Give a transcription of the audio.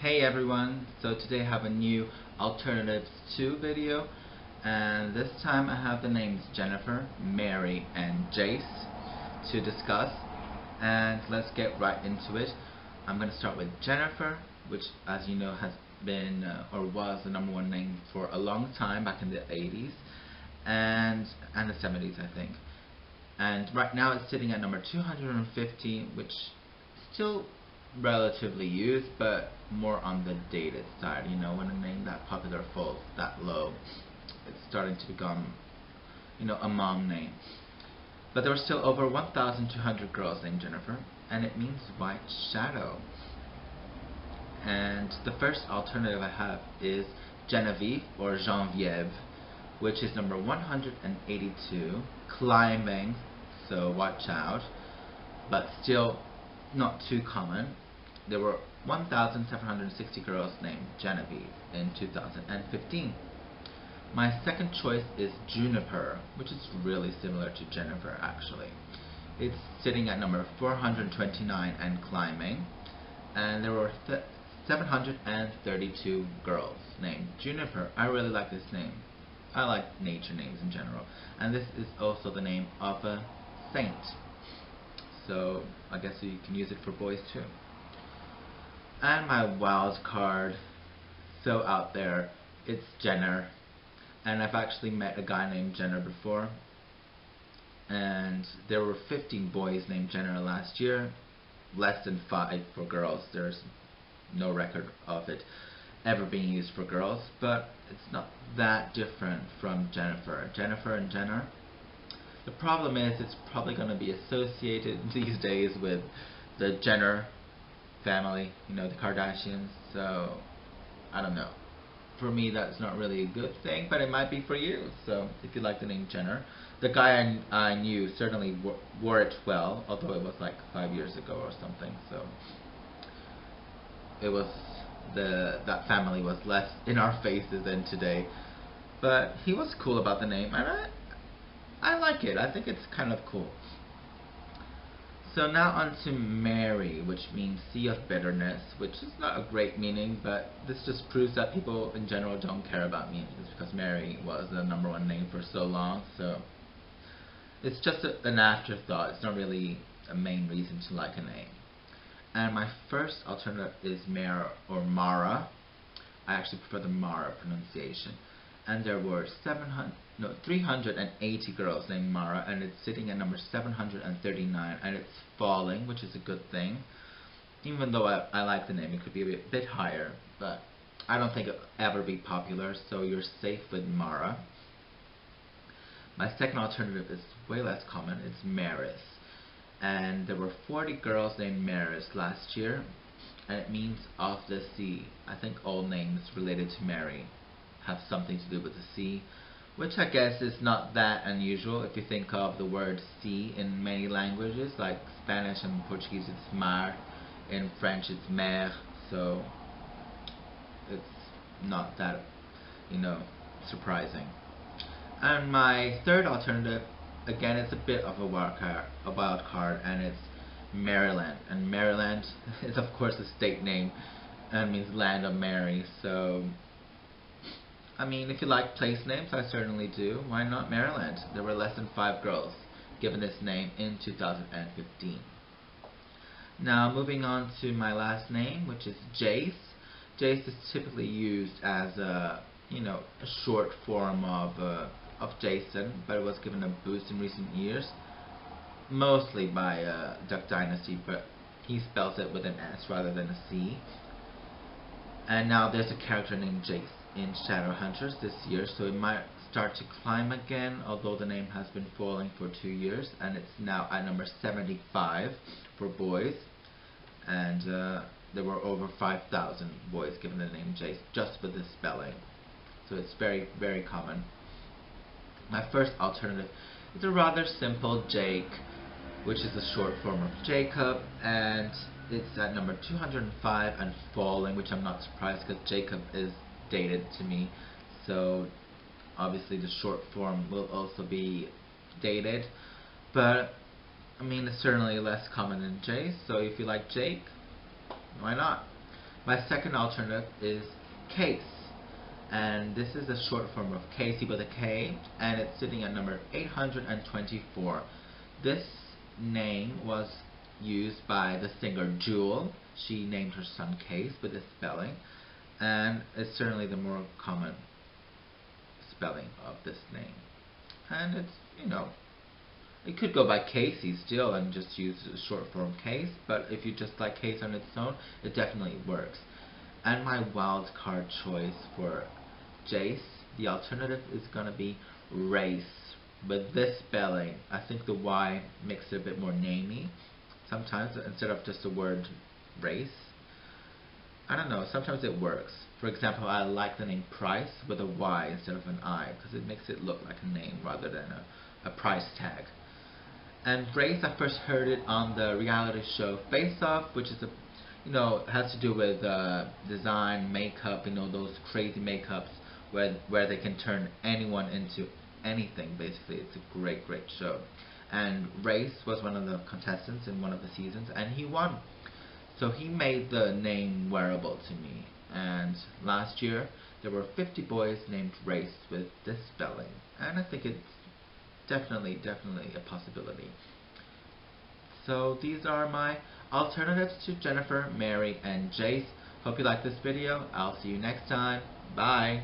Hey everyone, so today I have a new Alternatives 2 video, and this time I have the names Jennifer, Mary, and Jace to discuss, and let's get right into it. I'm going to start with Jennifer, which as you know has been or was the #1 name for a long time back in the 80s and the 70s I think. And right now it's sitting at number 250, which still relatively used, but more on the dated side. You know, when a name that popular falls that low, it's starting to become, a mom name. But there were still over 1,200 girls named Jennifer, and it means white shadow. And the first alternative I have is Genevieve or Genevieve, which is number 182, climbing, so watch out, but still not too common. There were 1,760 girls named Genevieve in 2015. My second choice is Juniper, which is really similar to Jennifer actually. It's sitting at number 429 and climbing, and there were 732 girls named Juniper. I really like this name. I like nature names in general, and this is also the name of a saint. So I guess you can use it for boys too. And my wild card, so out there, it's Jenner. And I've actually met a guy named Jenner before. And there were 15 boys named Jenner last year, less than 5 for girls. There's no record of it ever being used for girls, but it's not that different from Jennifer. Jennifer and Jenner. The problem is it's probably going to be associated these days with the Jenner family, the Kardashians, so I don't know. For me that's not really a good thing, but it might be for you, so if you like the name Jenner. The guy I knew certainly wore it well, although it was like 5 years ago or something, so it was that family was less in our faces than today, but he was cool about the name, and I like it. I think it's kind of cool. So now on to Mary, which means sea of bitterness, which is not a great meaning, but this just proves that people in general don't care about meanings, because Mary was the #1 name for so long, so it's just an afterthought. It's not really a main reason to like a name. And my first alternative is Mara or Mara. I actually prefer the Mara pronunciation. And there were 380 girls named Mara, and it's sitting at number 739, and it's falling, which is a good thing. Even though I like the name, it could be a bit higher, but I don't think it'll ever be popular, so you're safe with Mara. My second alternative is way less common. It's Maris, and there were 40 girls named Maris last year, and it means of the sea. I think all names related to Mary have something to do with the sea, which I guess is not that unusual if you think of the word sea in many languages, like Spanish and Portuguese it's mar, in French it's mer, so it's not that, surprising. And my third alternative, again, it's a bit of a wild card, and it's Maryland. And Maryland is of course a state name and means land of Mary, so I mean, if you like place names, I certainly do. Why not Maryland? There were less than 5 girls given this name in 2015. Now, moving on to my last name, which is Jace. Jace is typically used as a short form of Jason, but it was given a boost in recent years, mostly by Duck Dynasty, but he spells it with an S rather than a C. And now there's a character named Jace in Shadowhunters this year, so it might start to climb again, although the name has been falling for 2 years, and it's now at number 75 for boys, and there were over 5,000 boys given the name Jace just with this spelling, so it's very, very common. My first alternative is a rather simple Jake, which is a short form of Jacob, and it's at number 205 and falling, which I'm not surprised because Jacob is dated to me, so obviously the short form will also be dated, but I mean it's certainly less common than Jace, so if you like Jake, why not? My second alternative is Case, and this is a short form of Casey with a K, and it's sitting at number 824. This name was used by the singer Jewel. She named her son Case with this spelling, and it's certainly the more common spelling of this name. And it's, you know, it could go by Casey still and just use the short form Case, but if you just like Case on its own, it definitely works. And my wild card choice for Jace, the alternative is going to be Race. With this spelling, I think the Y makes it a bit more namey. Sometimes, instead of just the word race. I don't know, sometimes it works. For example, I like the name Price with a Y instead of an I, because it makes it look like a name rather than a price tag. And Race, I first heard it on the reality show Face Off, which is has to do with design, makeup, those crazy makeups where they can turn anyone into anything. Basically, it's a great show. And Race was one of the contestants in one of the seasons, and he won. So he made the name wearable to me. And last year there were 50 boys named Race with this spelling, and I think it's definitely a possibility. So these are my alternatives to Jennifer, Mary, and Jace. Hope you like this video. I'll see you next time. Bye.